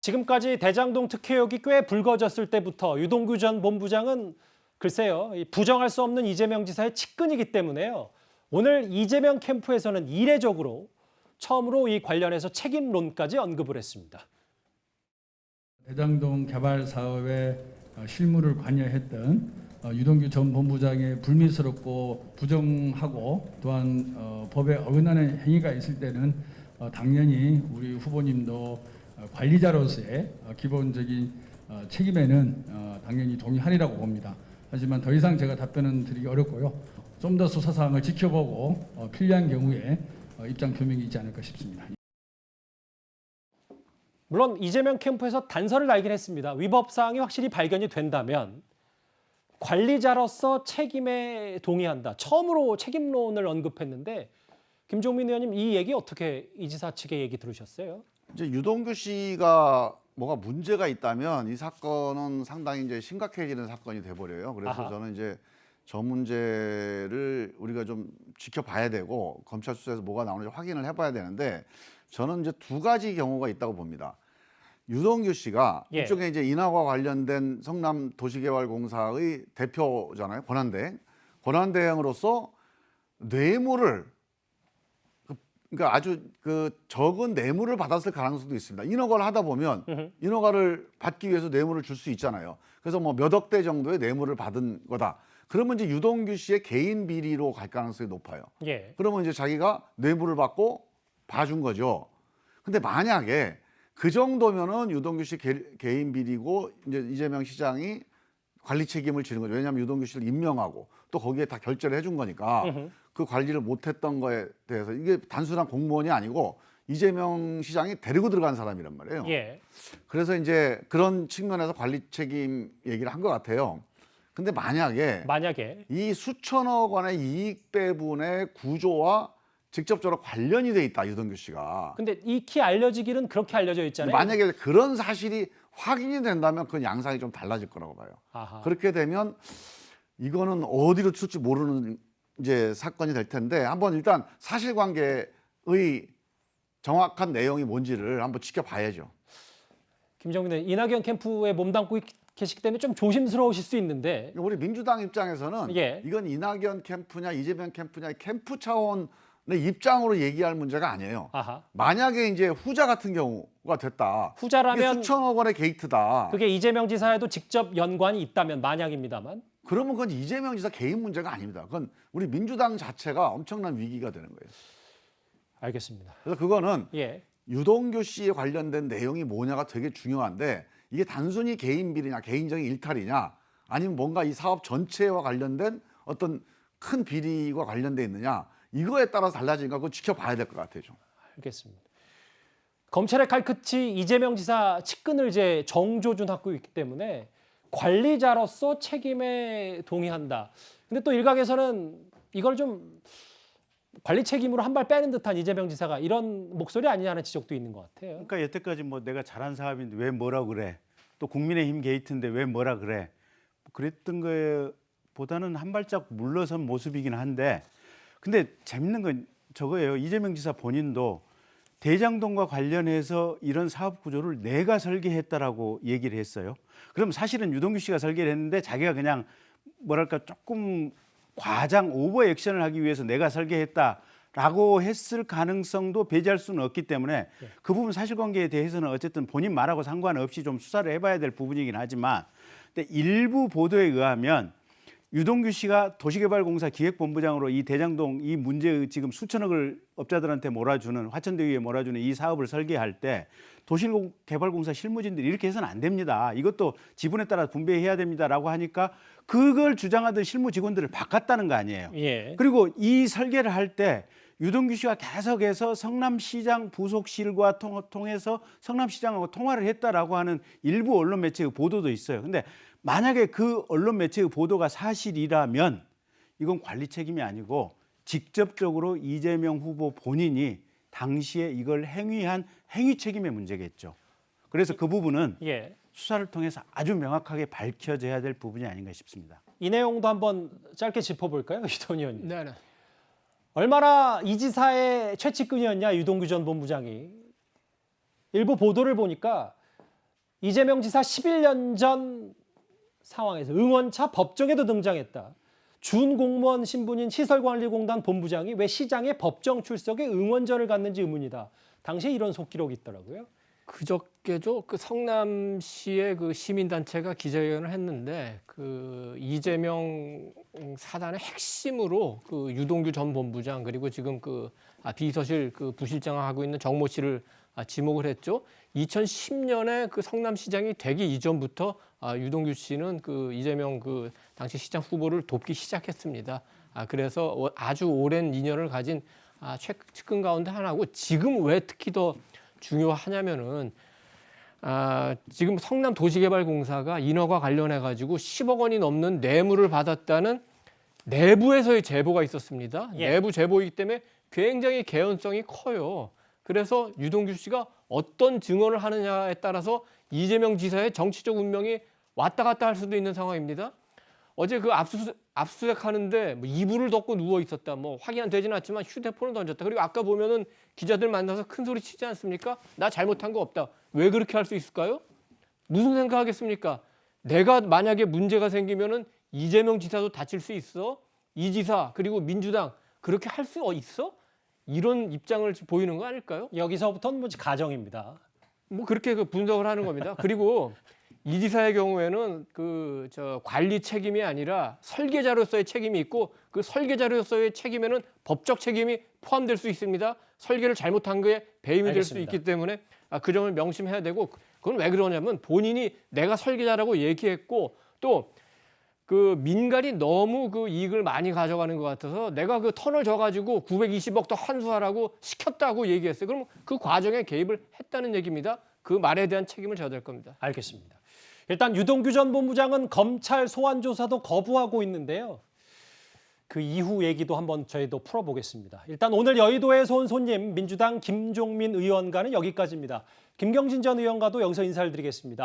지금까지 대장동 특혜 의혹이 꽤 불거졌을 때부터 유동규 전 본부장은 글쎄요, 부정할 수 없는 이재명 지사의 측근이기 때문에요. 오늘 이재명 캠프에서는 이례적으로 처음으로 이 관련해서 책임론까지 언급을 했습니다. 대장동 개발 사업에 실무를 관여했던 유동규 전 본부장의 불미스럽고 부정하고 또한 법에 어긋나는 행위가 있을 때는 당연히 우리 후보님도 관리자로서의 기본적인 책임에는 당연히 동의하리라고 봅니다. 하지만 더 이상 제가 답변은 드리기 어렵고요. 좀 더 수사 사항을 지켜보고 필요한 경우에 입장 표명이 있지 않을까 싶습니다. 물론 이재명 캠프에서 단서를 알긴 했습니다. 위법 사항이 확실히 발견이 된다면 관리자로서 책임에 동의한다. 처음으로 책임론을 언급했는데 김종민 의원님 이 얘기 어떻게 이 지사 측의 얘기 들으셨어요? 이제 유동규 씨가 뭐가 문제가 있다면 이 사건은 상당히 이제 심각해지는 사건이 돼버려요. 그래서 저는 이제 저 문제를 우리가 좀 지켜봐야 되고 검찰 수사에서 뭐가 나오는지 확인을 해봐야 되는데 저는 이제 두 가지 경우가 있다고 봅니다. 유동규 씨가 이쪽에 이제 인하과 관련된 성남도시개발공사의 대표잖아요. 권한대행으로서 뇌물을 그러니까 아주 적은 뇌물을 받았을 가능성도 있습니다. 인허가를 하다 보면 인허가를 받기 위해서 뇌물을 줄 수 있잖아요. 그래서 뭐 몇 억대 정도의 뇌물을 받은 거다. 그러면 이제 유동규 씨의 개인 비리로 갈 가능성이 높아요. 그러면 이제 자기가 뇌물을 받고 봐준 거죠. 근데 만약에 그 정도면은 유동규 씨 개인 비리고 이제 이재명 시장이 관리 책임을 지는 거죠. 왜냐하면 유동규 씨를 임명하고 또 거기에 다 결제를 해준 거니까 그 관리를 못했던 거에 대해서 이게 단순한 공무원이 아니고 이재명 시장이 데리고 들어간 사람이란 말이에요. 그래서 이제 그런 측면에서 관리 책임 얘기를 한 것 같아요. 근데 만약에 이 수천억 원의 이익 배분의 구조와 직접적으로 관련이 돼 있다, 유동규 씨가. 근데 익히 알려지기는 그렇게 알려져 있잖아요. 만약에 그런 사실이 확인이 된다면 그건 양상이 좀 달라질 거라고 봐요. 그렇게 되면 이거는 어디로 튈지 모르는 이제 사건이 될 텐데 한번 일단 사실관계의 정확한 내용이 뭔지를 한번 지켜봐야죠. 김정민 의원, 이낙연 캠프에 몸담고 계시기 때문에 좀 조심스러우실 수 있는데 우리 민주당 입장에서는 이건 이낙연 캠프냐 이재명 캠프냐 캠프 차원의 입장으로 얘기할 문제가 아니에요. 만약에 이제 후자 같은 경우가 됐다. 후자라면 수천억 원의 게이트다. 그게 이재명 지사에도 직접 연관이 있다면 만약입니다만. 그러면 그건 이재명 지사 개인 문제가 아닙니다. 그건 우리 민주당 자체가 엄청난 위기가 되는 거예요. 알겠습니다. 그래서 그거는 유동규 씨에 관련된 내용이 뭐냐가 되게 중요한데 이게 단순히 개인 비리냐 개인적인 일탈이냐 아니면 뭔가 이 사업 전체와 관련된 어떤 큰 비리와 관련돼 있느냐 이거에 따라서 달라지니까 그거 지켜봐야 될 것 같아요. 좀. 알겠습니다. 검찰의 칼끝이 이재명 지사 측근을 이제 정조준하고 있기 때문에 관리자로서 책임에 동의한다. 근데 또 일각에서는 이걸 좀 관리 책임으로 한 발 빼는 듯한 이재명 지사가 이런 목소리 아니냐는 지적도 있는 것 같아요. 그러니까 여태까지 뭐 내가 잘한 사업인데 왜 뭐라 그래? 또 국민의힘 게이트인데 왜 뭐라 그래? 그랬던 거보다는 한 발짝 물러선 모습이긴 한데 근데 재밌는 건 저거예요. 이재명 지사 본인도 대장동과 관련해서 이런 사업 구조를 내가 설계했다라고 얘기를 했어요. 그럼 사실은 유동규 씨가 설계를 했는데 자기가 그냥 뭐랄까 조금 과장 오버 액션을 하기 위해서 내가 설계했다라고 했을 가능성도 배제할 수는 없기 때문에 그 부분 사실관계에 대해서는 어쨌든 본인 말하고 상관없이 좀 수사를 해봐야 될 부분이긴 하지만 근데 일부 보도에 의하면 유동규 씨가 도시개발공사 기획본부장으로 이 대장동 이 문제 지금 수천억을 업자들한테 몰아주는 화천대 위에 몰아주는 이 사업을 설계할 때 도시개발공사 실무진들이 이렇게 해서는 안 됩니다. 이것도 지분에 따라 분배해야 됩니다라고 하니까 그걸 주장하던 실무 직원들을 바꿨다는 거 아니에요. 그리고 이 설계를 할 때 유동규 씨가 계속해서 성남시장 부속실과 통해서 성남시장하고 통화를 했다라고 하는 일부 언론 매체의 보도도 있어요. 근데 만약에 그 언론 매체의 보도가 사실이라면 이건 관리 책임이 아니고 직접적으로 이재명 후보 본인이 당시에 이걸 행위한 행위 책임의 문제겠죠. 그래서 그 부분은 수사를 통해서 아주 명확하게 밝혀져야 될 부분이 아닌가 싶습니다. 이 내용도 한번 짧게 짚어볼까요? 이동 의원님. 네네. 얼마나 이 지사의 최측근이었냐 유동규 전 본부장이. 일부 보도를 보니까 이재명 지사 11년 전 상황에서 응원차 법정에도 등장했다. 준공무원 신분인 시설관리공단 본부장이 왜 시장의 법정 출석에 응원전을 갔는지 의문이다. 당시에 이런 속기록이 있더라고요. 그저께죠. 그 성남시의 그 시민단체가 기자회견을 했는데 그 이재명 사단의 핵심으로 그 유동규 전 본부장 그리고 지금 그 비서실 그 부실장을 하고 있는 정모 씨를 지목을 했죠. 2010년에 그 성남시장이 되기 이전부터 유동규 씨는 그 이재명 그 당시 시장 후보를 돕기 시작했습니다. 그래서 아주 오랜 인연을 가진 측근 가운데 하나고 지금 왜 특히 더 중요하냐면은 지금 성남도시개발공사가 인허가 관련해 가지고 10억 원이 넘는 뇌물을 받았다는 내부에서의 제보가 있었습니다. 예. 내부 제보이기 때문에 굉장히 개연성이 커요. 그래서 유동규 씨가 어떤 증언을 하느냐에 따라서 이재명 지사의 정치적 운명이 왔다 갔다 할 수도 있는 상황입니다. 어제 그 압수수색 하는데 뭐 이불을 덮고 누워 있었다. 뭐 확인은 되지는 않지만 휴대폰을 던졌다. 그리고 아까 보면은 기자들 만나서 큰 소리 치지 않습니까? 나 잘못한 거 없다. 왜 그렇게 할 수 있을까요? 무슨 생각하겠습니까? 내가 만약에 문제가 생기면은 이재명 지사도 다칠 수 있어. 이 지사 그리고 민주당 그렇게 할 수 있어? 이런 입장을 보이는 거 아닐까요? 여기서부터는 가정입니다. 뭐 그렇게 그 분석을 하는 겁니다. 그리고 이 지사의 경우에는 그 관리 책임이 아니라 설계자로서의 책임이 있고 그 설계자로서의 책임에는 법적 책임이 포함될 수 있습니다. 설계를 잘못한 거에 배임이 될 수 알겠습니다. 있기 때문에 그 점을 명심해야 되고 그건 왜 그러냐면 본인이 내가 설계자라고 얘기했고 또 그 민간이 너무 그 이익을 많이 가져가는 것 같아서 내가 그 터널 져가지고 920억 더 환수하라고 시켰다고 얘기했어요. 그럼 그 과정에 개입을 했다는 얘기입니다. 그 말에 대한 책임을 져야 될 겁니다. 알겠습니다. 일단 유동규 전 본부장은 검찰 소환 조사도 거부하고 있는데요. 그 이후 얘기도 한번 저희도 풀어보겠습니다. 일단 오늘 여의도에서 온 손님 민주당 김종민 의원과는 여기까지입니다. 김경진 전 의원과도 여기서 인사를 드리겠습니다.